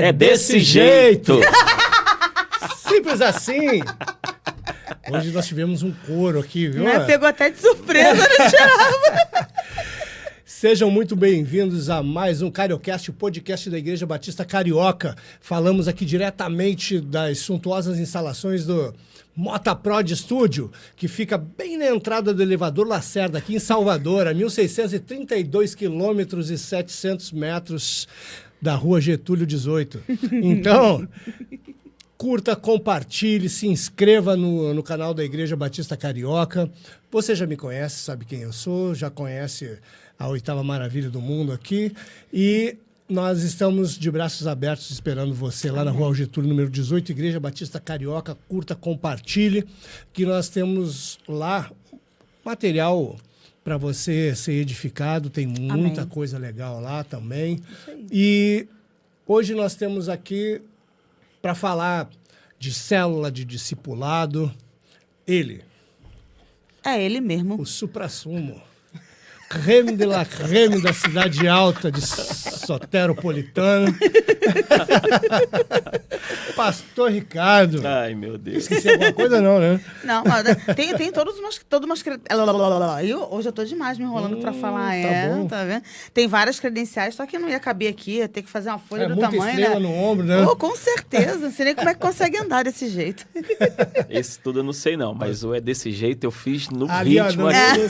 É desse jeito! Simples assim! Hoje nós tivemos um coro aqui, viu? Pegou até de surpresa, não tirava. Sejam muito bem-vindos a mais um Cariocast, o podcast da Igreja Batista Carioca. Falamos aqui diretamente das suntuosas instalações do Motaprod Studio, que fica bem na entrada do elevador Lacerda, aqui em Salvador, a 1.632 quilômetros e 700 metros da rua Getúlio 18. Então, curta, compartilhe, se inscreva no canal da Igreja Batista Carioca. Você já me conhece, sabe quem eu sou, já conhece a oitava maravilha do mundo aqui. E nós estamos de braços abertos esperando você lá na rua Getúlio, número 18, Igreja Batista Carioca. Curta, compartilhe, que nós temos lá material para você ser edificado. Tem muita coisa legal lá também. E hoje nós temos aqui para falar de célula, de discipulado, ele. É ele mesmo. O suprassumo. Creme de la creme da cidade alta de Soteropolitana. Pastor Ricardo. Ai, meu Deus. Esqueci alguma coisa não, né? Não, mas tem todas umas hoje eu tô demais me enrolando pra falar. Bom. Tá vendo? Tem várias credenciais, só que não ia caber aqui, ia ter que fazer uma folha do muita tamanho, estrela né? no ombro, né? Oh, com certeza. Não sei nem como é que consegue andar desse jeito. Esse tudo eu não sei não, mas o é desse jeito eu fiz no Ali, ó, ritmo. no- ali. no-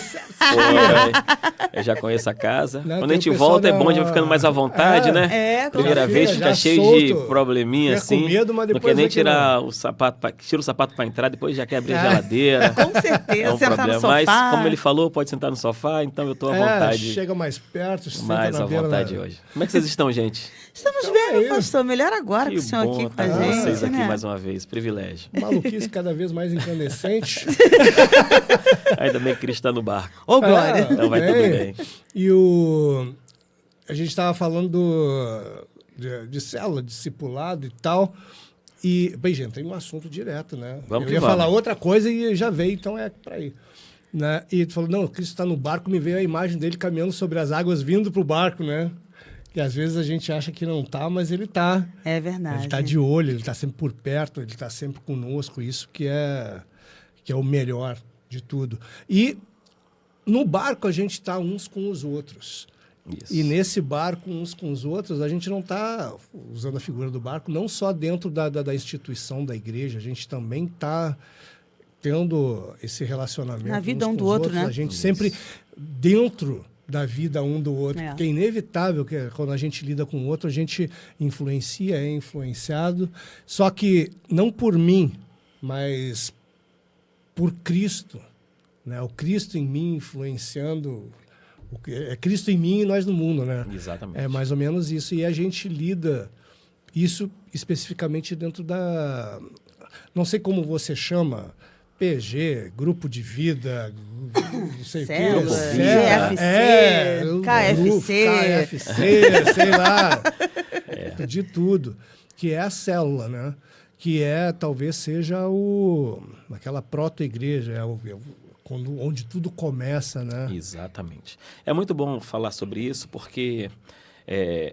Eu já conheço a casa. Não, Quando tem a gente o pessoal volta é da- bom, a gente vai ficando mais à vontade, né? É, Primeira já vez fica fica já cheio de solto. probleminha Fica com assim. medo, mas não depois quer nem aqui tirar o sapato, tira o sapato para entrar, depois já quer abrir a geladeira. Com certeza. É um Sentar problema. no sofá. Mas, como ele falou, pode sentar no sofá, então eu tô à vontade. Chega mais perto, senta Mais na à beira vontade da- hoje. Como é que vocês estão, gente? Estamos Então bem, é meu isso. pastor. Melhor agora Que com o senhor aqui bom com a estar com gente. vocês aqui né? mais uma vez. Privilégio. Maluquice cada vez mais incandescente. Ainda bem que Cristo está no barco. Ô, Glória. Então vai tudo bem. E a gente estava falando de célula, discipulado e tal. E, bem, gente, tem um assunto direto, né? Vamos Eu que ia vamos. falar outra coisa e já veio, então é para ir. Né? E tu falou, não, Cristo está no barco, me veio a imagem dele caminhando sobre as águas, vindo para o barco, né? Que às vezes a gente acha que não tá, mas ele tá. É verdade. Ele está de olho, ele está sempre por perto, ele está sempre conosco. Isso que é o melhor de tudo. E no barco a gente está uns com os outros. Isso. E nesse barco, uns com os outros, a gente não está usando a figura do barco, não só dentro da instituição da igreja, a gente também está tendo esse relacionamento Na vida uns um com do os outro, outros, né? A gente sempre dentro da vida um do outro, É. porque é inevitável que quando a gente lida com o outro, a gente influencia, é influenciado, só que não por mim, mas por Cristo, né? O Cristo em mim influenciando, é Cristo em mim e nós no mundo, né? Exatamente. É mais ou menos isso. E a gente lida isso especificamente dentro da... Não sei como você chama, PG, grupo de vida, não sei o Célula, quê. GFC, KFC, sei lá. De tudo. Que é a célula, né? Que talvez seja aquela proto-igreja, onde tudo começa, né? Exatamente. É muito bom falar sobre isso porque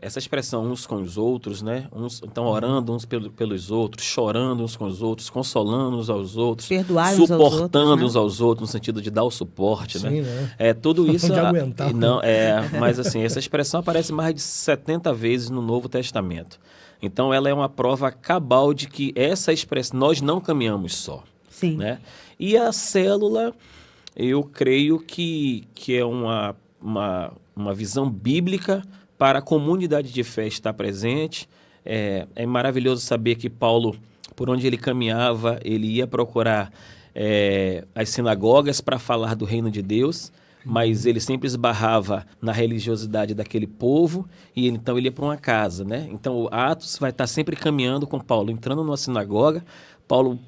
essa expressão uns com os outros, né? Uns estão orando uns pelos outros, chorando uns com os outros, consolando uns aos outros, Perdoar uns aos suportando outros, né? uns aos outros, no sentido de dar o suporte, Sim, né? Tudo isso... De aguentar. Mas assim, essa expressão aparece mais de 70 vezes no Novo Testamento. Então, ela é uma prova cabal de que essa expressão, nós não caminhamos só. Sim. Né? E a célula, eu creio que é uma visão bíblica para a comunidade de fé estar presente. É maravilhoso saber que Paulo, por onde ele caminhava, ele ia procurar as sinagogas para falar do reino de Deus, mas ele sempre esbarrava na religiosidade daquele povo e então ele ia para uma casa, né? Então o Atos vai estar sempre caminhando com Paulo, entrando numa sinagoga. Paulo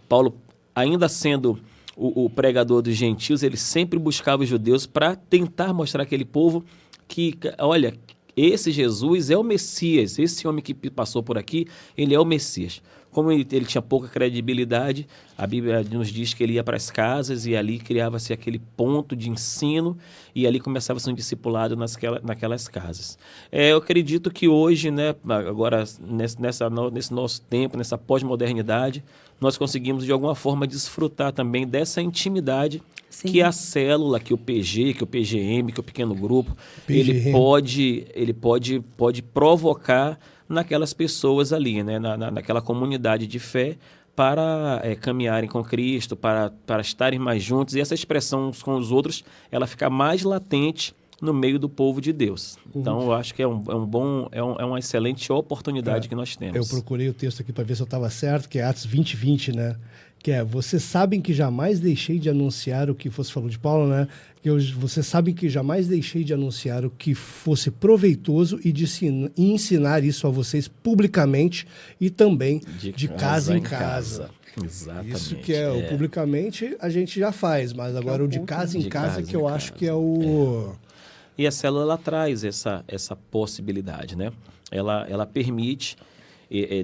ainda sendo o pregador dos gentios, ele sempre buscava os judeus para tentar mostrar àquele povo que, olha, esse Jesus é o Messias, esse homem que passou por aqui, ele é o Messias. como ele tinha pouca credibilidade, a Bíblia nos diz que ele ia para as casas e ali criava-se aquele ponto de ensino e ali começava-se um discipulado naquelas casas. Eu acredito que hoje, né, agora nesse nosso tempo, nessa pós-modernidade, nós conseguimos de alguma forma desfrutar também dessa intimidade que a célula, que o PG, que o PGM, que o pequeno grupo, ele pode provocar naquelas pessoas ali, né? Naquela comunidade de fé, para caminharem com Cristo, para estarem mais juntos. E essa expressão uns com os outros, ela fica mais latente no meio do povo de Deus. Então, eu acho que é uma excelente oportunidade que nós temos. Eu procurei o texto aqui para ver se eu estava certo, que é Atos 20:20, né? Que é, vocês sabem que jamais deixei de anunciar o que você falou de Paulo, né? Vocês sabem que jamais deixei de anunciar o que fosse proveitoso e de ensinar isso a vocês publicamente e também de casa em casa. Exatamente. Isso que o publicamente a gente já faz, mas agora o de casa em casa que eu acho que é o... E a célula, ela traz essa possibilidade, né? Ela permite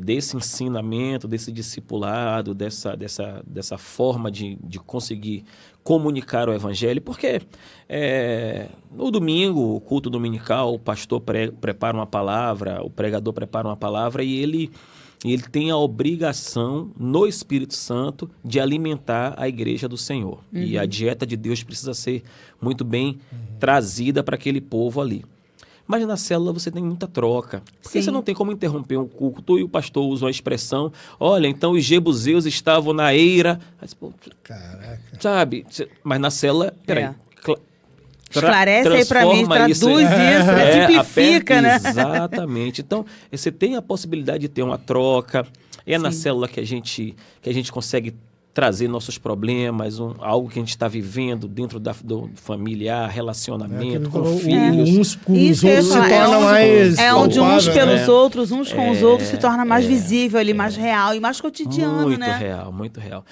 desse ensinamento, desse discipulado, dessa forma de conseguir comunicar o evangelho, porque no domingo, o culto dominical, o pastor prepara uma palavra, o pregador prepara uma palavra e ele tem a obrigação, no Espírito Santo, de alimentar a igreja do Senhor. E a dieta de Deus precisa ser muito bem trazida para aquele povo ali. Mas na célula você tem muita troca. Porque você não tem como interromper um culto e o pastor usa uma expressão, olha, então os jebuseus estavam na eira. Mas, pô, caraca. Sabe? Mas na célula, peraí. Esclarece aí para mim, traduz isso, simplifica, né? Exatamente. Então, você tem a possibilidade de ter uma troca. Na célula que a gente consegue trazer nossos problemas, algo que a gente está vivendo dentro do familiar, relacionamento com filhos. Uns com os outros se torna mais... onde uns pelos outros, uns com os outros se torna mais visível ali, mais real e mais cotidiano, muito né? Muito real.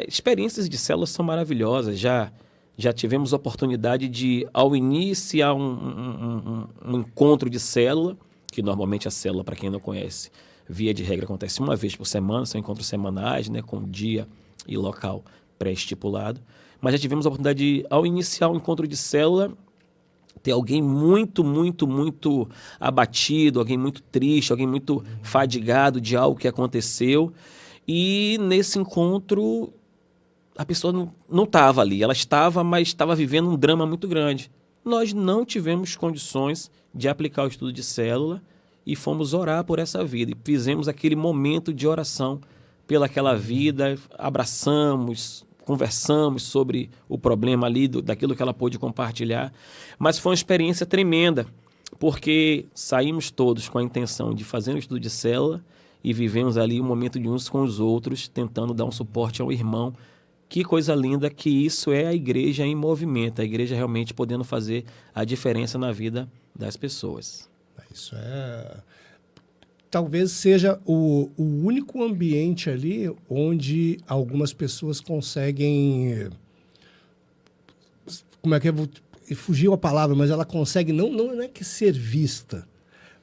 Experiências de células são maravilhosas. Já tivemos a oportunidade de, ao iniciar um encontro de célula, que normalmente a célula, para quem não conhece, via de regra, acontece uma vez por semana, são encontros semanais, né, com dia e local pré-estipulado. Mas já tivemos a oportunidade de, ao iniciar um encontro de célula, ter alguém muito, muito, muito abatido, alguém muito triste, alguém muito fadigado de algo que aconteceu. E nesse encontro, a pessoa não estava ali. Ela estava, mas estava vivendo um drama muito grande. Nós não tivemos condições de aplicar o estudo de célula e fomos orar por essa vida. E fizemos aquele momento de oração pelaquela vida, abraçamos, conversamos sobre o problema ali, daquilo que ela pôde compartilhar. Mas foi uma experiência tremenda, porque saímos todos com a intenção de fazer um estudo de célula e vivemos ali um momento de uns com os outros, tentando dar um suporte ao irmão. Que coisa linda que isso é a igreja em movimento, a igreja realmente podendo fazer a diferença na vida das pessoas. Isso talvez seja o único ambiente ali onde algumas pessoas conseguem... Como é que fugiu a palavra, mas ela consegue, não é que ser vista,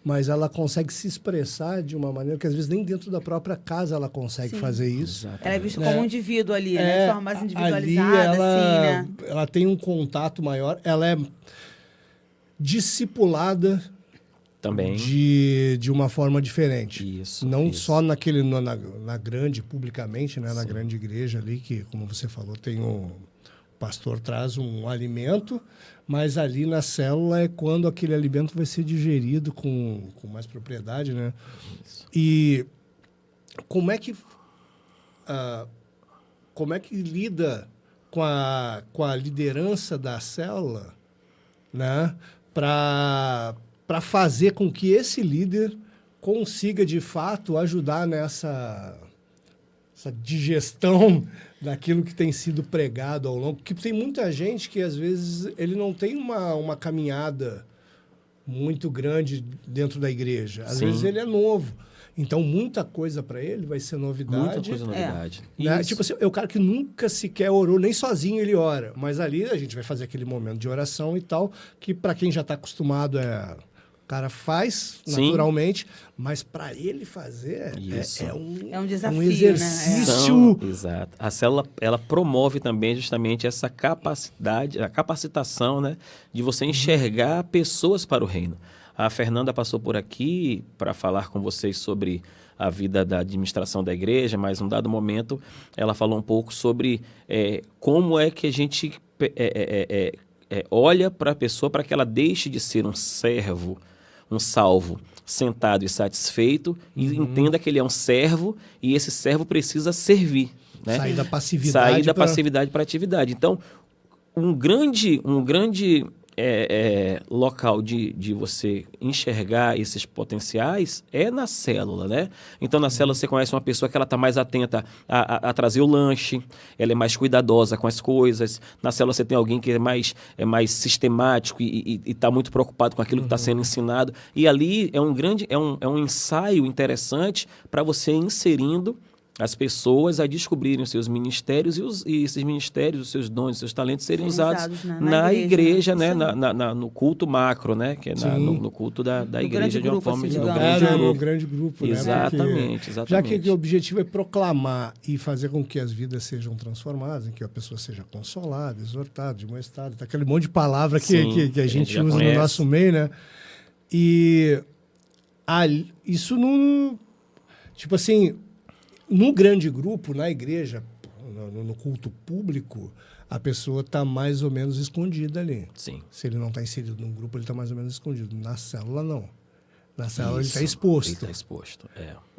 mas ela consegue se expressar de uma maneira que às vezes nem dentro da própria casa ela consegue fazer isso. Exatamente. Ela é vista como um indivíduo ali, né? De forma mais individualizada, ali ela, assim, né? Ela tem um contato maior, ela é discipulada também de uma forma diferente. Isso. Só na grande, publicamente, né? Na grande igreja ali, que, como você falou, tem o pastor traz um alimento, mas ali na célula é quando aquele alimento vai ser digerido com mais propriedade, né? Isso. E como é que lida com a liderança da célula, né? Para fazer com que esse líder consiga, de fato, ajudar nessa digestão daquilo que tem sido pregado ao longo. Porque tem muita gente que, às vezes, ele não tem uma caminhada muito grande dentro da igreja. Às vezes ele é novo. Então, muita coisa para ele vai ser novidade. Muita coisa novidade. Né? Tipo assim, é o cara que nunca sequer orou, nem sozinho ele ora. Mas ali a gente vai fazer aquele momento de oração e tal, que para quem já está acostumado O cara faz Sim. naturalmente, mas para ele fazer Isso. É um desafio, um né? exercício. Exato. A célula, ela promove também justamente essa capacidade, a capacitação, né, de você enxergar pessoas para o reino. A Fernanda passou por aqui para falar com vocês sobre a vida da administração da igreja, mas num dado momento ela falou um pouco sobre como é que a gente olha para a pessoa para que ela deixe de ser um servo, um salvo, sentado e satisfeito, e entenda que ele é um servo e esse servo precisa servir. Né? Sair da passividade. Sair da passividade para a atividade. Então, um grande local de você enxergar esses potenciais é na célula, né? Então, na célula você conhece uma pessoa que ela está mais atenta a trazer o lanche, ela é mais cuidadosa com as coisas. Na célula você tem alguém que é mais sistemático e está muito preocupado com aquilo que está sendo ensinado. E ali é um ensaio interessante para você ir inserindo as pessoas a descobrirem os seus ministérios e esses ministérios, os seus dons, os seus talentos serem usados na igreja, né? No culto macro, né? Que é no culto da igreja de uma forma assim, No grande grupo, né? Exatamente. Já que o objetivo é proclamar e fazer com que as vidas sejam transformadas, em que a pessoa seja consolada, exortada, demonstrada, tá aquele monte de palavra que a gente usa no nosso meio, né? E isso não... Tipo assim... Num grande grupo, na igreja, no culto público, a pessoa está mais ou menos escondida ali. Sim. Se ele não está inserido num grupo, ele está mais ou menos escondido. Na célula, não. Na célula ele está exposto. Ele está exposto,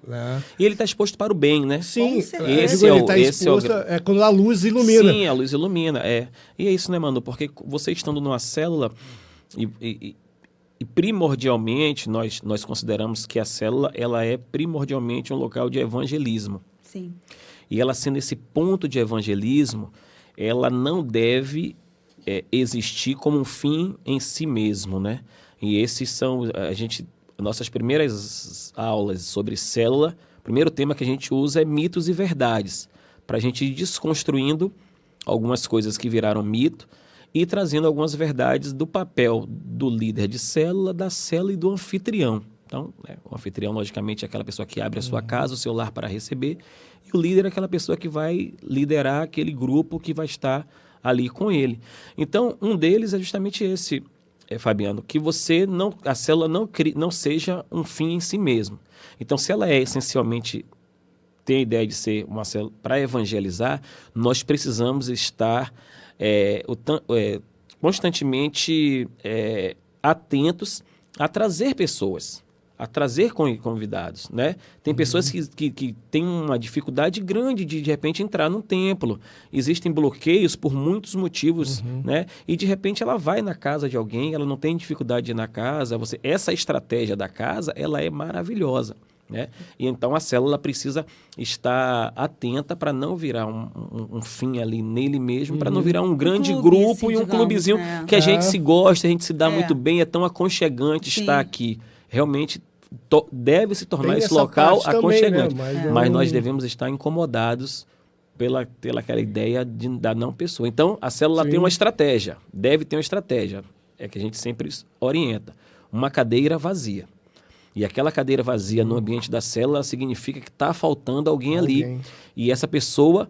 Né? E ele está exposto para o bem, né? Sim, ele está exposto quando a luz ilumina. Sim, a luz ilumina, E é isso, né, Manu? Porque você estando numa célula e primordialmente, nós consideramos que a célula ela é primordialmente um local de evangelismo. Sim. E ela sendo esse ponto de evangelismo, ela não deve existir como um fim em si mesmo, né? E esses são, nossas primeiras aulas sobre célula, o primeiro tema que a gente usa é mitos e verdades, para a gente ir desconstruindo algumas coisas que viraram mito, e trazendo algumas verdades do papel do líder de célula, da célula e do anfitrião. Então, o anfitrião, logicamente, é aquela pessoa que abre a sua casa, o seu lar para receber, e o líder é aquela pessoa que vai liderar aquele grupo que vai estar ali com ele. Então, um deles é justamente esse, Fabiano, que a célula não seja um fim em si mesmo. Então, se ela essencialmente tem a ideia de ser uma célula para evangelizar, nós precisamos estar constantemente atentos a trazer pessoas, a trazer convidados, né? Tem pessoas que têm uma dificuldade grande de repente entrar num templo. Existem bloqueios por muitos motivos, né? E de repente ela vai na casa de alguém, ela não tem dificuldade de ir na casa. Essa estratégia da casa, ela é maravilhosa. Né? E então a célula precisa estar atenta para não virar um fim ali nele mesmo, para não virar um grande grupo e um clubezinho que a gente se gosta, a gente se dá muito bem, é tão aconchegante estar aqui. Realmente deve se tornar esse local aconchegante, também, né? Mas nós devemos estar incomodados pela aquela ideia da não pessoa. Então a célula tem uma estratégia, deve ter uma estratégia, é que a gente sempre orienta, uma cadeira vazia. E aquela cadeira vazia no ambiente da célula significa que está faltando alguém ali. E essa pessoa,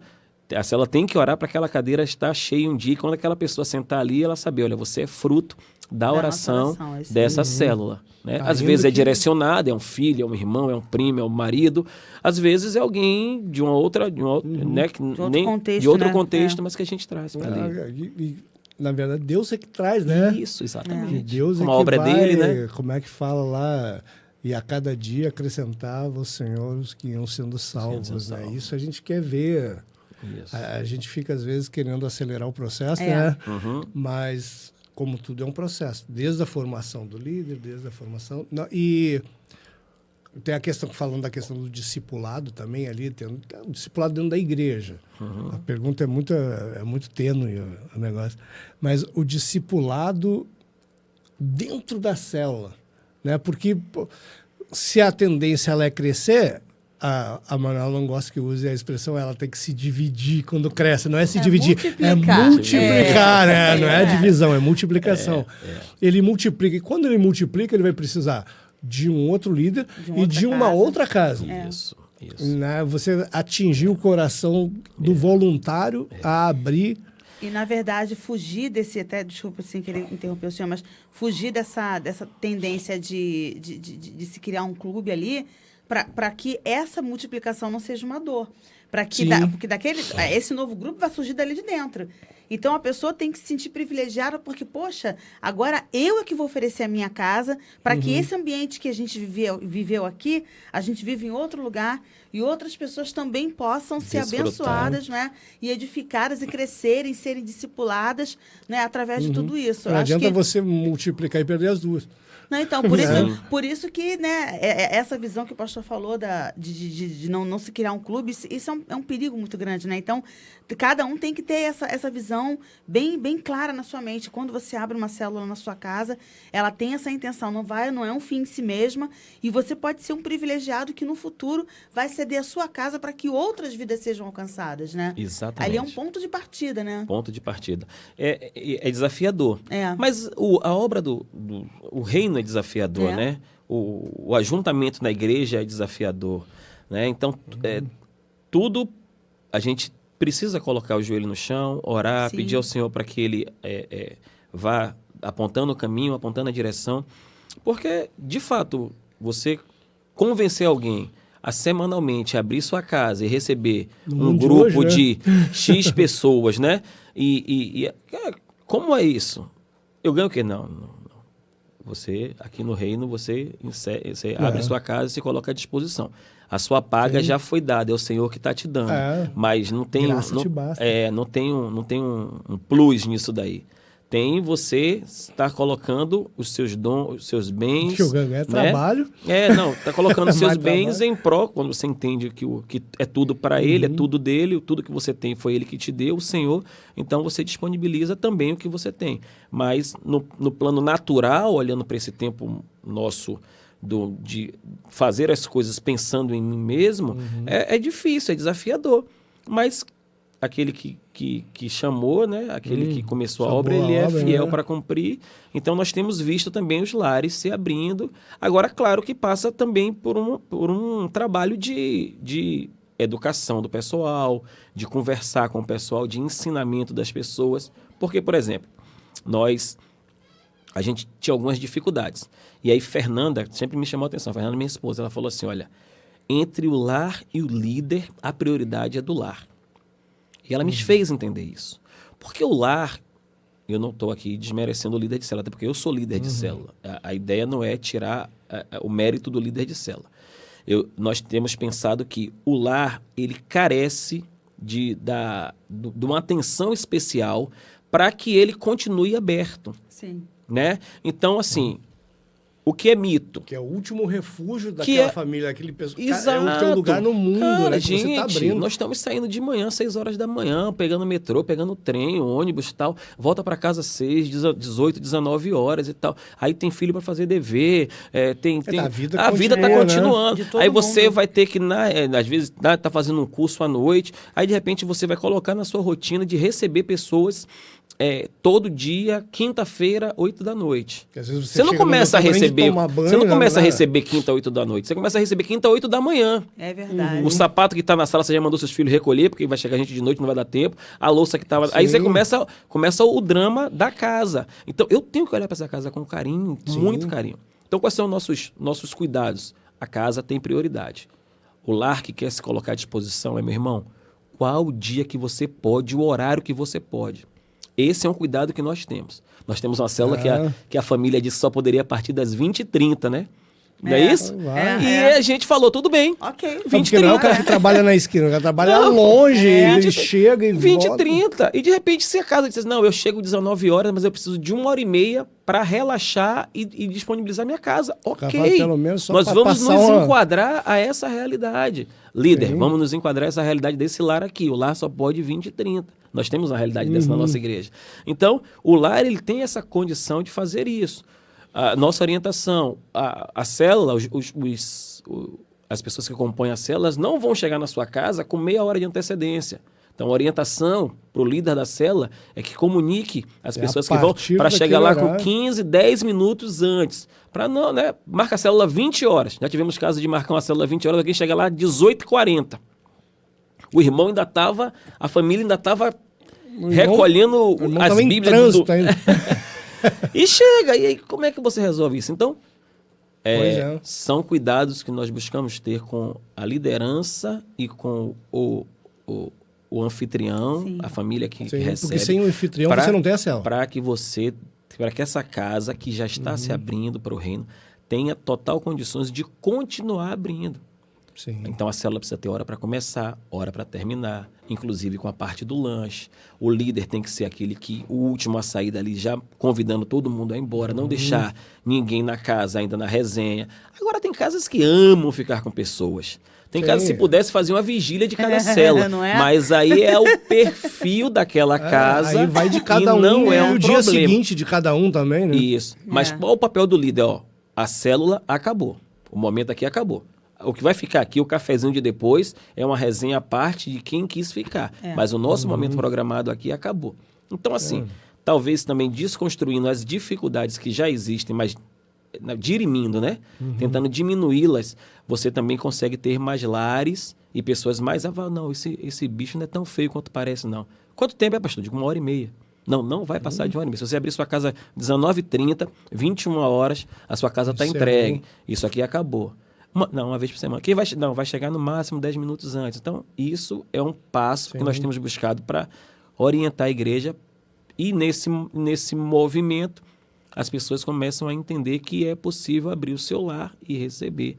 a célula tem que orar para aquela cadeira estar cheia um dia. E quando aquela pessoa sentar ali, ela saber, olha, você é fruto da oração dessa célula. Né? Às vezes é direcionada, é um filho, é um irmão, é um primo, é um marido. Às vezes é alguém de uma outra, né, de outro contexto, mas que a gente traz para ali. Na verdade, Deus é que traz, né? Isso, exatamente. Deus uma obra dele, né? Como é que fala lá? E a cada dia acrescentava o Senhor os que iam sendo salvos. Né? Isso a gente quer ver. A gente fica, às vezes, querendo acelerar o processo, né? Mas, como tudo é um processo. Desde a formação do líder, desde a formação... E tem a questão, falando da questão do discipulado também ali, tem um discipulado dentro da igreja. A pergunta é muito tênue, o negócio. Mas o discipulado dentro da célula... Né? Porque se a tendência ela é crescer, A Manuela não gosta que use a expressão, ela tem que se dividir quando cresce. Não é se dividir, é multiplicar. multiplicar, né? Não é divisão, é multiplicação. Ele multiplica, e quando ele multiplica, ele vai precisar de um outro líder e de uma outra casa. Isso. Né? Você atingir o coração do voluntário a abrir. E, na verdade, fugir desse... Até, desculpa assim, querer interromper o senhor, mas fugir dessa tendência de se criar um clube ali para que essa multiplicação não seja uma dor. Porque esse novo grupo vai surgir dali de dentro. Então, a pessoa tem que se sentir privilegiada porque, poxa, agora eu é que vou oferecer a minha casa para que esse ambiente que a gente viveu aqui, a gente vive em outro lugar e outras pessoas também possam ser abençoadas, né? E edificadas e crescerem, serem discipuladas, né? Através de tudo isso. Não adianta você multiplicar e perder as duas. Não, então, por isso que, né, essa visão que o pastor falou de não se criar um clube, isso é um perigo muito grande, né? Então, cada um tem que ter essa visão bem clara na sua mente. Quando você abre uma célula na sua casa, ela tem essa intenção, não é um fim em si mesma, e você pode ser um privilegiado que no futuro vai ceder a sua casa para que outras vidas sejam alcançadas, né? Exatamente. Ali é um ponto de partida, né? Ponto de partida. É desafiador. É. Mas a obra o reino é desafiador, né? O ajuntamento na igreja é desafiador, né? Então, tudo a gente precisa colocar o joelho no chão, orar, Sim. pedir ao Senhor para que Ele vá apontando o caminho, apontando a direção. Porque, de fato, você convencer alguém a semanalmente abrir sua casa e receber um grupo de X pessoas, né? Como é isso? Eu ganho o quê? Não. Você, aqui no reino, você abre sua casa e se coloca à disposição. A sua paga já foi dada, é o Senhor que está te dando. Mas não tem, não tem um plus nisso daí. Tem você estar colocando os seus dons, os seus bens. Que o ganho é trabalho. Está colocando os seus bens em prol, quando você entende que é tudo para ele, é tudo dele, tudo que você tem foi ele que te deu, o Senhor. Então você disponibiliza também o que você tem. Mas no plano natural, olhando para esse tempo nosso de fazer as coisas pensando em mim mesmo, é difícil, é desafiador. Mas aquele que chamou, né? Aquele que começou a obra, ele é fiel para cumprir. Então, nós temos visto também os lares se abrindo. Agora, claro que passa também por um trabalho de educação do pessoal, de conversar com o pessoal, de ensinamento das pessoas. Porque, por exemplo, a gente tinha algumas dificuldades. E aí, Fernanda sempre me chamou a atenção. Fernanda, minha esposa, ela falou assim, olha, entre o lar e o líder, a prioridade é do lar. E ela me fez entender isso. Porque o lar, eu não estou aqui desmerecendo o líder de célula, até porque eu sou líder de célula. A ideia não é tirar o mérito do líder de célula. Nós temos pensado que o lar, ele carece de uma atenção especial para que ele continue aberto. Sim. Né? Então, assim, o que é mito? Que é o último refúgio daquela família, aquele pessoal. Exato. É o teu lugar no mundo, cara, né? Que gente, você tá abrindo. nós estamos saindo de manhã, 6 horas da manhã, pegando metrô, pegando trem, ônibus e tal. Volta para casa 6, 18, 19 horas e tal. Aí tem filho para fazer dever. A vida tá continuando. Né? Aí você vai ter que, às vezes, tá fazendo um curso à noite. Aí, de repente, você vai colocar na sua rotina de receber pessoas todo dia, quinta-feira, 8 da noite. Às vezes você não começa a receber. Você não começa a receber quinta, 8 da noite. Você começa a receber quinta, 8 da manhã. É verdade. O sapato que está na sala, você já mandou seus filhos recolher, porque vai chegar gente de noite, não vai dar tempo. A louça que estava. Aí você começa o drama da casa. Então, eu tenho que olhar para essa casa com carinho, muito carinho. Então, quais são os nossos cuidados? A casa tem prioridade. O lar que quer se colocar à disposição meu irmão, qual o dia que você pode, o horário que você pode. Esse é um cuidado que nós temos. Nós temos uma célula que a família disse que só poderia a partir das 20h30, né? Não é isso? E a gente falou, tudo bem. Ok. 20h30. Não é o cara que trabalha na esquina, o cara trabalha longe, ele chega e 20h30. E de repente, se a casa diz, não, eu chego 19 horas, mas eu preciso de 1h30 para relaxar e disponibilizar minha casa. Ok. Pelo menos só nós vamos nos enquadrar a essa realidade. Líder, vamos nos enquadrar a essa realidade desse lar aqui. O lar só pode 20h30. Nós temos uma realidade dessa na nossa igreja. Então, o lar ele tem essa condição de fazer isso. A nossa orientação, a célula, as pessoas que compõem a célula não vão chegar na sua casa com meia hora de antecedência. Então, a orientação para o líder da célula é que comunique as pessoas que vão para chegar lá com 15, 10 minutos antes. Para não, né? Marca a célula 20 horas. Já tivemos caso de marcar uma célula 20 horas, alguém chega lá 18h40. O irmão ainda estava, a família ainda estava recolhendo as Bíblias do... E chega, e aí como é que você resolve isso? Então, são cuidados que nós buscamos ter com a liderança e com o anfitrião, sim, a família que recebe. Porque sem o anfitrião você não tem a célula. Para que essa casa que já está se abrindo para o reino tenha total condições de continuar abrindo. Sim. Então a célula precisa ter hora para começar, hora para terminar, inclusive com a parte do lanche. O líder tem que ser aquele que, o último a sair dali, já convidando todo mundo a ir embora, não deixar ninguém na casa ainda na resenha. Agora tem casas que amam ficar com pessoas. Tem casas, se pudesse, fazer uma vigília de cada célula. Não é? Mas aí é o perfil daquela casa. Aí vai de cada um. Não é um o dia seguinte de cada um também, né? Isso. Mas qual o papel do líder? Ó, a célula acabou. O momento aqui acabou. O que vai ficar aqui, o cafezinho de depois, é uma resenha à parte de quem quis ficar. Mas o nosso momento programado aqui acabou. Então, assim, talvez também desconstruindo as dificuldades que já existem, mas dirimindo, né? Tentando diminuí-las, você também consegue ter mais lares e pessoas mais... não, esse bicho não é tão feio quanto parece, não. Quanto tempo é, pastor? Digo, 1h30. Não vai passar de 1h30. Se você abrir sua casa 19h30, 21 horas, a sua casa está entregue. Isso aqui acabou. Uma vez por semana. Vai chegar no máximo 10 minutos antes. Então, isso é um passo que nós temos buscado para orientar a igreja. E nesse movimento, as pessoas começam a entender que é possível abrir o seu lar e receber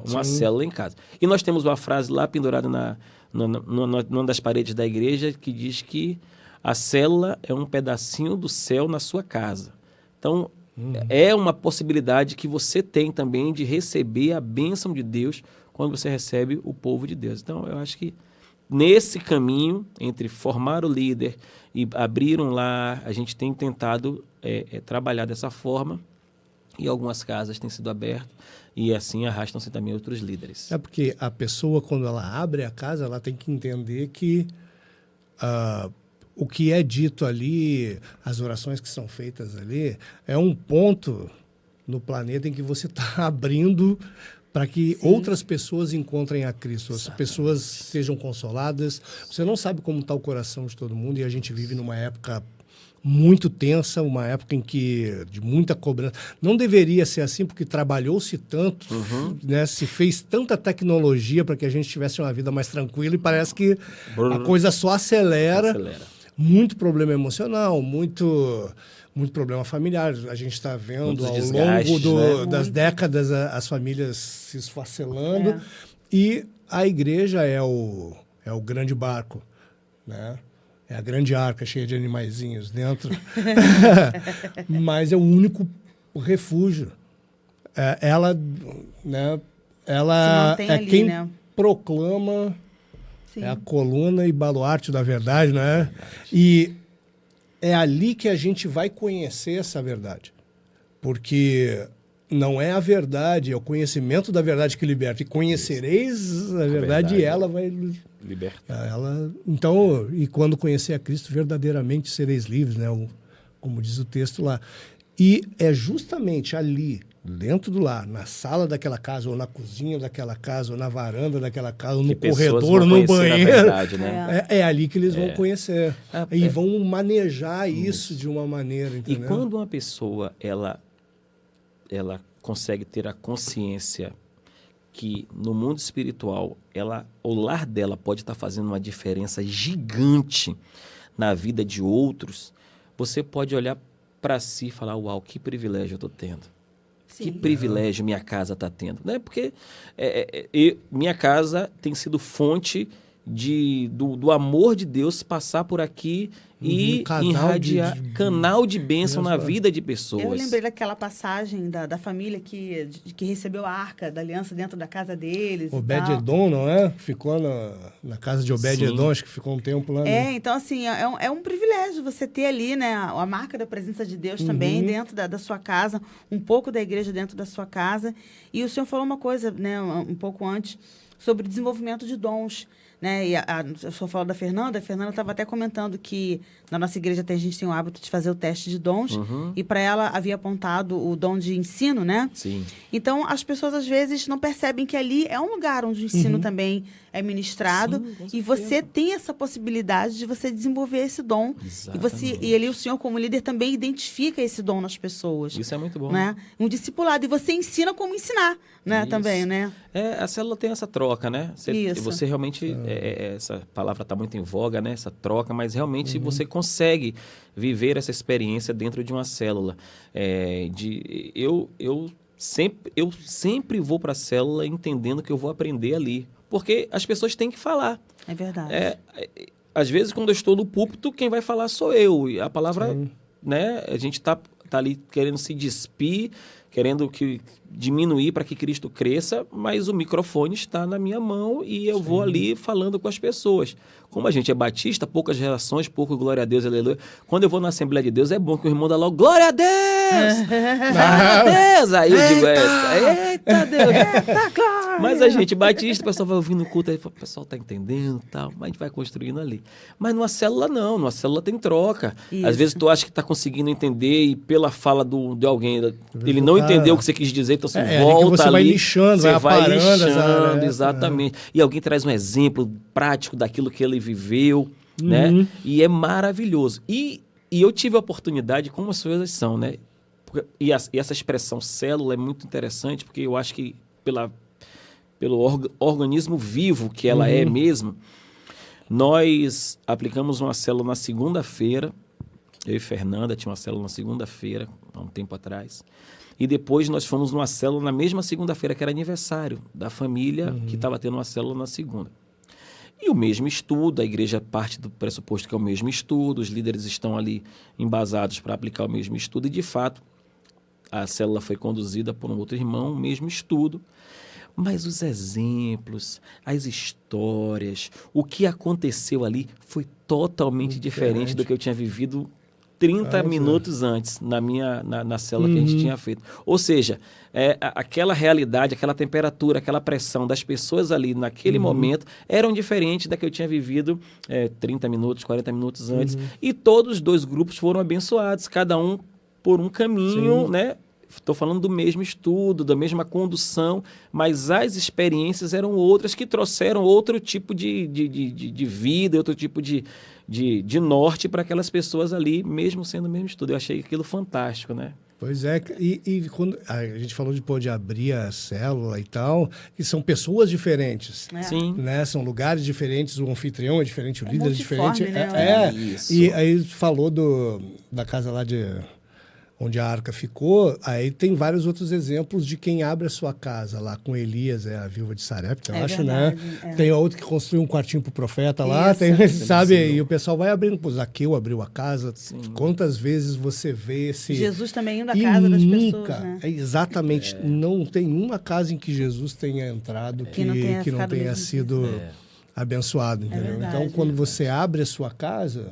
uma célula em casa. E nós temos uma frase lá pendurada numa das paredes da igreja que diz que a célula é um pedacinho do céu na sua casa. Então, é uma possibilidade que você tem também de receber a bênção de Deus quando você recebe o povo de Deus. Então, eu acho que nesse caminho, entre formar o líder e abrir um lar, a gente tem tentado trabalhar dessa forma e algumas casas têm sido abertas e assim arrastam-se também outros líderes. É porque a pessoa, quando ela abre a casa, ela tem que entender que o que é dito ali, as orações que são feitas ali, é um ponto no planeta em que você está abrindo para que outras pessoas encontrem a Cristo, as pessoas sejam consoladas. Você não sabe como está o coração de todo mundo e a gente vive numa época muito tensa, uma época em que de muita cobrança. Não deveria ser assim, porque trabalhou-se tanto, né, se fez tanta tecnologia para que a gente tivesse uma vida mais tranquila e parece que a coisa só acelera. Muito problema emocional, muito problema familiar. A gente está vendo ao longo das décadas as famílias se esfacelando e a igreja é o grande barco, né? É a grande arca cheia de animaizinhos dentro, mas é o único refúgio. Ela é ali, quem proclama... Sim. É a coluna e baluarte da verdade, não é? E é ali que a gente vai conhecer essa verdade. Porque não é a verdade, é o conhecimento da verdade que liberta. E conhecereis a verdade e ela vai... libertar. Então, e quando conhecer a Cristo, verdadeiramente sereis livres, né? Como diz o texto lá. E é justamente ali, dentro do lar, na sala daquela casa, ou na cozinha daquela casa, ou na varanda daquela casa, ou no corredor, ou no banheiro. Verdade, né? É ali que eles vão conhecer. E vão manejar isso de uma maneira, entendeu? E quando uma pessoa, ela consegue ter a consciência que no mundo espiritual, o lar dela pode estar fazendo uma diferença gigante na vida de outros, você pode olhar para si e falar, uau, que privilégio eu estou tendo. Sim. Que privilégio minha casa está tendo. Né? Porque minha casa tem sido fonte do amor de Deus passar por aqui e canal irradiar canal de bênção na vida de pessoas. Eu lembrei daquela passagem da família que recebeu a arca da aliança dentro da casa deles. Obed-Edom, não é? Ficou na casa de Obed-Edom, acho que ficou um tempo lá. Né? Então assim, é um privilégio você ter ali, né, a marca da presença de Deus também dentro da sua casa, um pouco da igreja dentro da sua casa. E o senhor falou uma coisa, né, um pouco antes, sobre desenvolvimento de dons. Né? E o senhor falou da Fernanda, a Fernanda estava até comentando que na nossa igreja a gente tem o hábito de fazer o teste de dons, e para ela havia apontado o dom de ensino, né? Sim. Então, as pessoas às vezes não percebem que ali é um lugar onde o ensino também é ministrado. Sim, e você tem essa possibilidade de você desenvolver esse dom. Exatamente. E ali o senhor, como líder, também identifica esse dom nas pessoas. Isso é muito bom. Né? Um discipulado. E você ensina como ensinar, né? Isso. Também, né? A célula tem essa troca, né? Isso. Você realmente, essa palavra está muito em voga, né? Essa troca, mas realmente você consegue viver essa experiência dentro de uma célula. Eu sempre vou para a célula entendendo que eu vou aprender ali. Porque as pessoas têm que falar. É verdade. Às vezes, quando eu estou no púlpito, quem vai falar sou eu. E a palavra, né? A gente tá ali querendo se despir, querendo diminuir para que Cristo cresça, mas o microfone está na minha mão e eu vou ali falando com as pessoas. Como a gente é batista, poucas relações, pouco glória a Deus, aleluia. Quando eu vou na Assembleia de Deus, é bom que o irmão dá logo, glória a Deus! Glória a Deus! Aí eu digo, eita Deus! Eita, glória! Mas a gente batista, o pessoal vai ouvindo o culto, aí o pessoal está entendendo e tal, mas a gente vai construindo ali. Mas numa célula não, numa célula tem troca. Isso. Às vezes tu acha que está conseguindo entender e pela fala de alguém, ele não entendeu o que você quis dizer, então você volta que você ali. vai lixando, você vai vai aparando, lixando, exatamente. E alguém traz um exemplo prático daquilo que ele viveu, né? E é maravilhoso. E eu tive a oportunidade, como as coisas são, né? E essa expressão célula é muito interessante, porque eu acho que pelo organismo vivo que ela é mesmo, nós aplicamos uma célula na segunda-feira. Eu e Fernanda tinha uma célula na segunda-feira, há um tempo atrás. E depois nós fomos numa célula na mesma segunda-feira, que era aniversário da família que estava tendo uma célula na segunda. E o mesmo estudo, a igreja parte do pressuposto que é o mesmo estudo, os líderes estão ali embasados para aplicar o mesmo estudo, e de fato a célula foi conduzida por um outro irmão, o mesmo estudo. Mas os exemplos, as histórias, o que aconteceu ali foi totalmente diferente do que eu tinha vivido 30 minutos antes na célula que a gente tinha feito. Ou seja, aquela realidade, aquela temperatura, aquela pressão das pessoas ali naquele momento eram diferentes da que eu tinha vivido 30 minutos, 40 minutos antes. E todos os dois grupos foram abençoados, cada um por um caminho, né? Estou falando do mesmo estudo, da mesma condução, mas as experiências eram outras que trouxeram outro tipo de vida, outro tipo de norte para aquelas pessoas ali, mesmo sendo o mesmo estudo. Eu achei aquilo fantástico, né? Pois é, e quando a gente falou de abrir a célula e tal, que são pessoas diferentes. Sim. Né? São lugares diferentes, o anfitrião é diferente, o líder é diferente. Né? Isso. E aí falou da casa lá onde a arca ficou, aí tem vários outros exemplos de quem abre a sua casa lá, com Elias, a viúva de Sarepta, eu acho, verdade, né? Tem outro que construiu um quartinho pro profeta lá, tem, sabe? E o pessoal vai abrindo, pô, Zaqueu abriu a casa. Sim. Quantas vezes você vê esse... Jesus também indo à casa das pessoas, né? Exatamente, não tem uma casa em que Jesus tenha entrado que não tenha sido abençoado, entendeu? Verdade, então, quando você abre a sua casa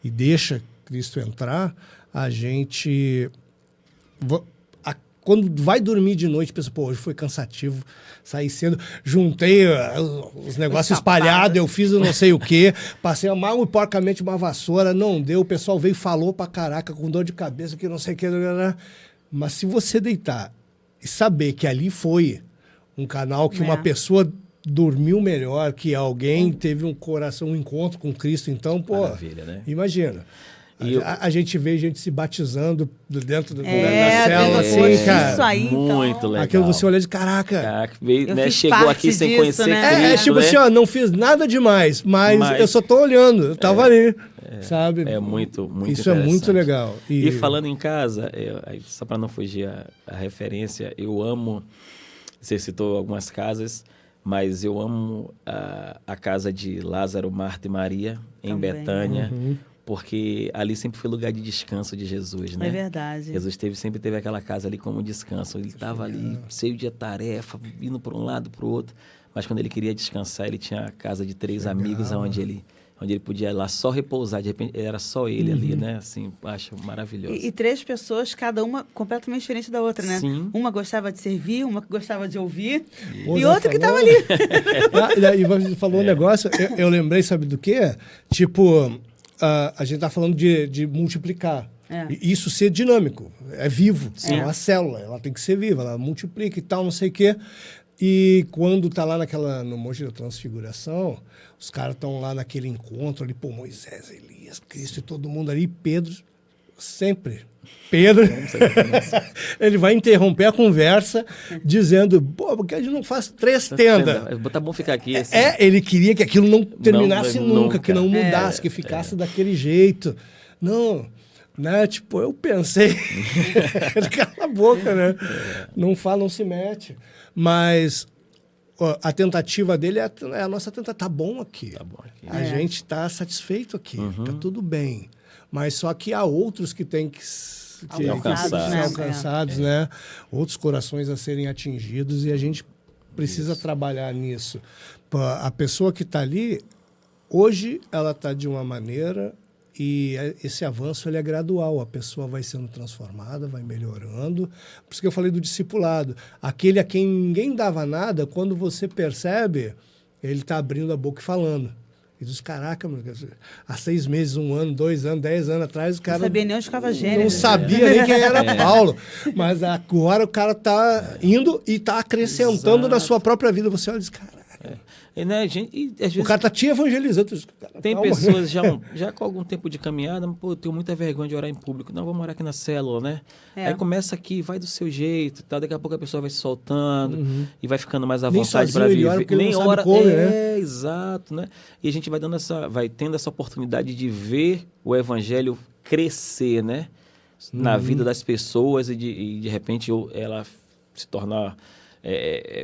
e deixa Cristo entrar, a gente, quando vai dormir de noite, pensa, pô, hoje foi cansativo, saí cedo, juntei os negócios espalhados, eu fiz não sei o quê, passei mal e porcamente uma vassoura, não deu, o pessoal veio e falou pra caraca, com dor de cabeça, que não sei o que, mas se você deitar e saber que ali foi um canal que uma pessoa dormiu melhor, que alguém teve um encontro com Cristo, então, pô, maravilha, né? Imagina. A gente vê gente se batizando dentro da célula, assim, cara. Isso aí, muito legal. Aquilo você olha de caraca. Veio, né, chegou aqui sem conhecer Cristo, tipo assim, ó, não fiz nada demais, mas eu só tô olhando, eu tava ali, sabe? É muito isso é muito legal. E falando em casa, só para não fugir a referência, eu amo, você citou algumas casas, mas eu amo a casa de Lázaro, Marta e Maria, em Betânia. porque ali sempre foi lugar de descanso de Jesus, né? É verdade. Jesus sempre teve aquela casa ali como descanso. Ele estava ali cheio de tarefa, indo para um lado, para o outro. Mas quando ele queria descansar, ele tinha a casa de 3 amigos onde ele podia ir lá só repousar. De repente, era só ele ali, né? Assim, acho maravilhoso. E 3 pessoas, cada uma completamente diferente da outra, né? Sim. Uma gostava de servir, uma que gostava de ouvir, Pô, e já outra que falou? estava ali. E você falou um negócio, eu lembrei, sabe do quê? Tipo, a gente tá falando de multiplicar. E isso ser dinâmico, é vivo. Sim. É uma célula, ela tem que ser viva, ela multiplica e tal, não sei o quê. E quando tá lá no Monte da Transfiguração, os caras estão lá naquele encontro ali, pô, Moisés, Elias, Cristo e todo mundo ali, Pedro, sempre. Pedro, ele vai interromper a conversa dizendo, pô, porque a gente não faz 3 tendas? Tá bom ficar aqui. Assim. Ele queria que aquilo não terminasse nunca, nunca. que não mudasse, que ficasse daquele jeito. Não, né? Tipo, eu pensei, ele cala a boca, né? Não fala, não se mete. Mas a tentativa dele é a nossa tentativa. Tá bom aqui. Tá bom aqui. A gente está satisfeito aqui. Tá tudo bem. Mas só que há outros que têm que ser alcançados, né? Outros corações a serem atingidos e a gente precisa trabalhar nisso. A pessoa que está ali, hoje ela está de uma maneira e esse avanço ele é gradual. A pessoa vai sendo transformada, vai melhorando. Por isso que eu falei do discipulado. Aquele a quem ninguém dava nada, quando você percebe, ele está abrindo a boca e falando. E diz, caraca, há 6 meses, 1 ano, 2 anos, 10 anos atrás, o cara Não sabia nem onde ficava Gênesis. não sabia nem quem era Paulo. Mas agora o cara está indo e está acrescentando na sua própria vida. Você olha e diz, caraca. E, né, e às vezes O cara está te evangelizando. tem Calma. pessoas já com algum tempo de caminhada, pô, eu tenho muita vergonha de orar em público. Não, vamos orar aqui na célula, né? Aí começa aqui, vai do seu jeito e tal. Daqui a pouco a pessoa vai se soltando e vai ficando mais à Nem vontade sozinho para ele viver. ora porque ele Nem não sabe ora, como, né? exato, né? E a gente vai tendo essa oportunidade de ver o evangelho crescer, né? Na vida das pessoas e de repente ela se tornar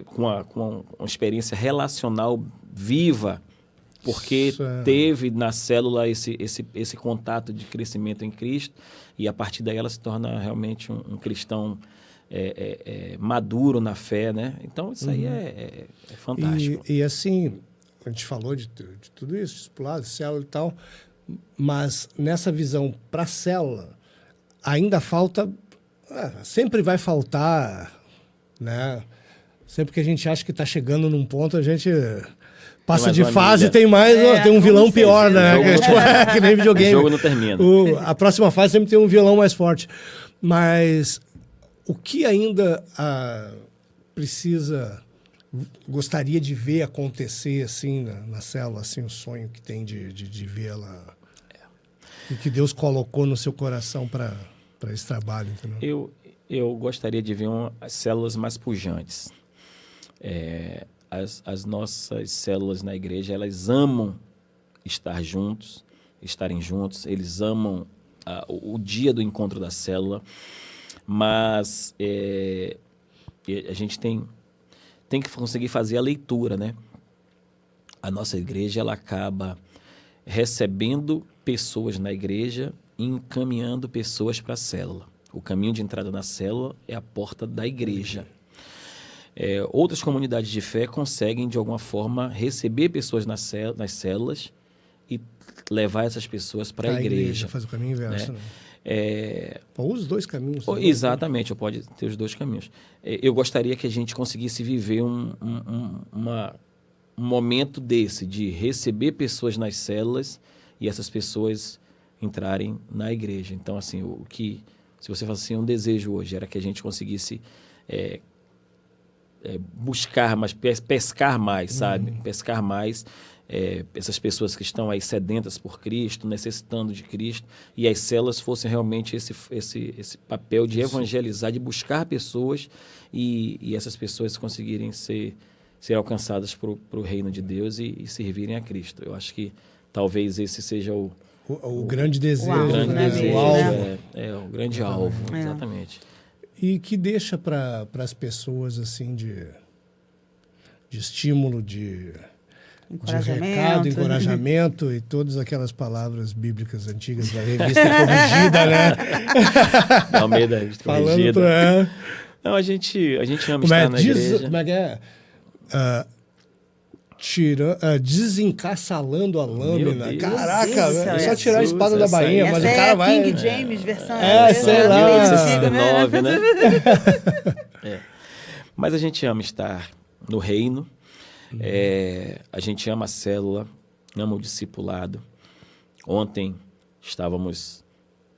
com uma experiência relacional viva, porque teve na célula esse contato de crescimento em Cristo, e a partir daí ela se torna realmente um cristão maduro na fé, né? Então isso aí é fantástico. E assim, a gente falou de tudo isso, discipulado, célula e tal, mas nessa visão para a célula, ainda falta, sempre vai faltar, né? Sempre que a gente acha que está chegando num ponto, a gente passa de fase e tem tem um vilão pior, né? Que nem videogame. O jogo não termina. A próxima fase sempre tem um vilão mais forte. Mas o que ainda gostaria de ver acontecer assim na célula, assim, o sonho que tem de vê-la, o que Deus colocou no seu coração para esse trabalho, entendeu? Eu gostaria de ver as células mais pujantes. As nossas células na igreja, elas amam estarem juntos, eles amam o dia do encontro da célula, mas a gente tem que conseguir fazer a leitura, né? A nossa igreja, ela acaba recebendo pessoas na igreja e encaminhando pessoas para a célula. O caminho de entrada na célula é a porta da igreja. Outras comunidades de fé conseguem, de alguma forma, receber pessoas nas células e levar essas pessoas para a igreja. Faz o caminho inverso, né? Ou os dois caminhos. Exatamente, pode ter os dois caminhos. Eu gostaria que a gente conseguisse viver um momento desse, de receber pessoas nas células e essas pessoas entrarem na igreja. Então, assim, se você fala assim, um desejo hoje era que a gente conseguisse buscar mais, pescar mais, sabe? Pescar mais essas pessoas que estão aí sedentas por Cristo, necessitando de Cristo, e as células fossem realmente esse papel de evangelizar, de buscar pessoas e essas pessoas conseguirem ser alcançadas para o reino de Deus e servirem a Cristo. Eu acho que talvez esse seja o grande desejo. O grande desejo, o alvo. O grande alvo, exatamente. E que deixa para as pessoas assim de estímulo, de recado, encorajamento e todas aquelas palavras bíblicas antigas da revista corrigida, né? Da Almeida corrigida. Não, a gente ama estar na igreja. Como é que é? Desencaçalando a lâmina. Caraca, é só tirar a espada da bainha, mas o cara vai... King James, versão... sei lá. 9, né? Mas a gente ama estar no reino, a gente ama a célula, ama o discipulado. Ontem estávamos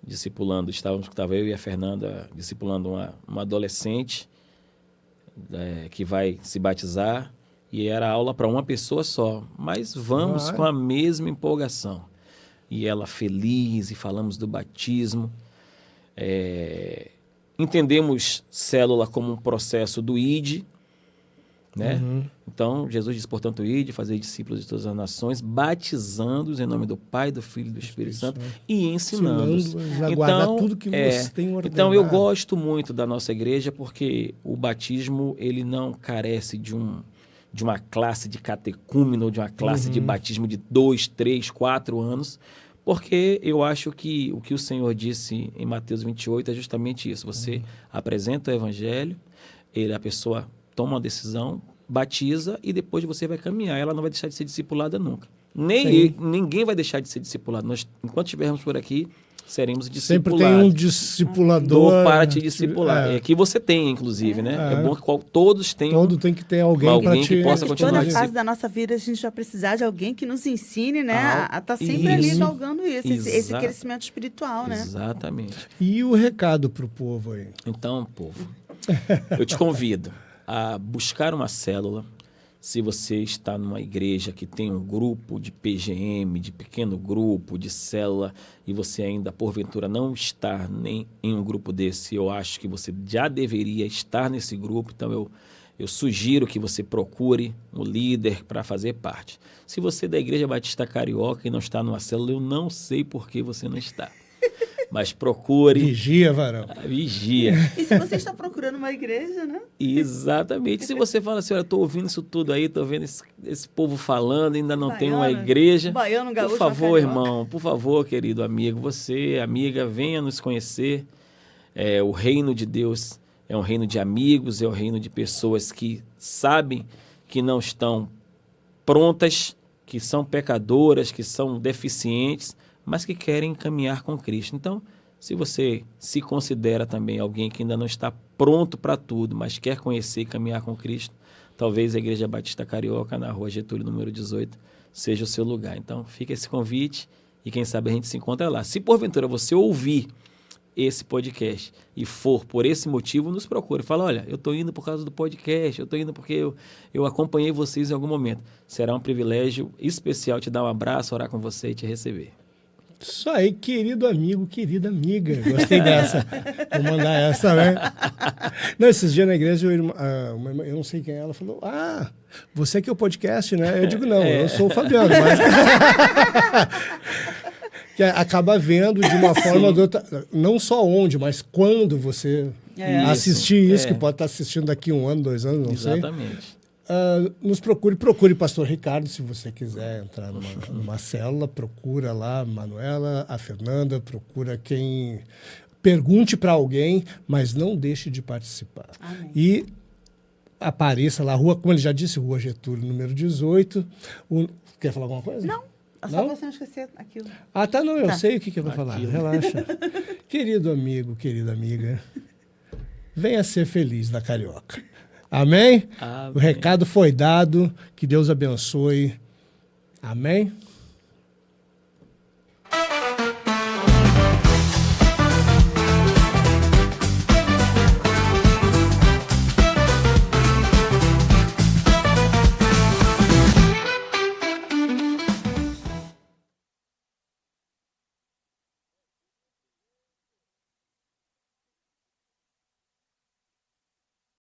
discipulando, estava eu e a Fernanda discipulando uma adolescente que vai se batizar, e era aula para uma pessoa só, mas vamos com a mesma empolgação. E ela feliz, e falamos do batismo. Entendemos célula como um processo do ID, né? Então, Jesus diz, portanto, ide, fazer discípulos de todas as nações, batizando-os em nome do Pai, do Filho e do Espírito Santo e ensinando-os. Então, tudo que você tem ordenado. Então, eu gosto muito da nossa igreja porque o batismo, ele não carece de uma classe de catecúmeno ou de uma classe de batismo de 2, 3, 4 anos, porque eu acho que o que o Senhor disse em Mateus 28 é justamente isso. Você apresenta o evangelho, a pessoa toma uma decisão, batiza e depois você vai caminhar. Ela não vai deixar de ser discipulada nunca. Ninguém vai deixar de ser discipulado. Nós, enquanto estivermos por aqui, seremos discipulados. Sempre tem um discipulador para te discipular. Que você tem, inclusive, né? É bom que todos tenham. Todo tem que ter alguém que possa continuar. Toda fase da nossa vida a gente vai precisar de alguém que nos ensine, né? A estar sempre ali galgando esse crescimento espiritual, né? Exatamente. E o recado para o povo aí? Então, povo, eu te convido a buscar uma célula. Se você está numa igreja que tem um grupo de PGM, de pequeno grupo, de célula, e você ainda, porventura, não está nem em um grupo desse, eu acho que você já deveria estar nesse grupo. Então, eu sugiro que você procure um líder para fazer parte. Se você é da Igreja Batista Carioca e não está numa célula, eu não sei por que você não está. Mas procure... Vigia, varão. Vigia. E se você está procurando uma igreja, né? Exatamente. Se você fala assim, olha, estou ouvindo isso tudo aí, estou vendo esse povo falando, ainda não tem uma igreja. Baiano, gaúcho, por favor, irmão, por favor, querido amigo, você, amiga, venha nos conhecer. O reino de Deus é um reino de amigos, é um reino de pessoas que sabem que não estão prontas, que são pecadoras, que são deficientes, mas que querem caminhar com Cristo. Então, se você se considera também alguém que ainda não está pronto para tudo, mas quer conhecer e caminhar com Cristo, talvez a Igreja Batista Carioca, na Rua Getúlio, número 18, seja o seu lugar. Então, fica esse convite e quem sabe a gente se encontra lá. Se porventura você ouvir esse podcast e for por esse motivo, nos procure. Fala, olha, eu estou indo por causa do podcast, eu estou indo porque eu acompanhei vocês em algum momento. Será um privilégio especial te dar um abraço, orar com você e te receber. Isso aí, querido amigo, querida amiga. Gostei dessa. Vou mandar essa, né? Não, esses dias na igreja, eu não sei quem é, ela falou, você que é o podcast, né? Eu digo, não, eu sou o Fabiano, mas... que acaba vendo de uma forma ou de outra, não só onde, mas quando você assistir isso, que pode estar assistindo daqui 1 ano, 2 anos, não sei. Exatamente. Nos procure Pastor Ricardo, se você quiser entrar numa célula, procura lá a Manuela, a Fernanda, procura quem... Pergunte para alguém, mas não deixe de participar. Amém. E apareça lá, como ele já disse, Rua Getúlio, número 18. Quer falar alguma coisa? Não. Só você não esquecer aquilo. Não, eu sei o que eu vou falar. Relaxa. Querido amigo, querida amiga, venha ser feliz na Carioca. Amém? Amém? O recado foi dado. Que Deus abençoe. Amém?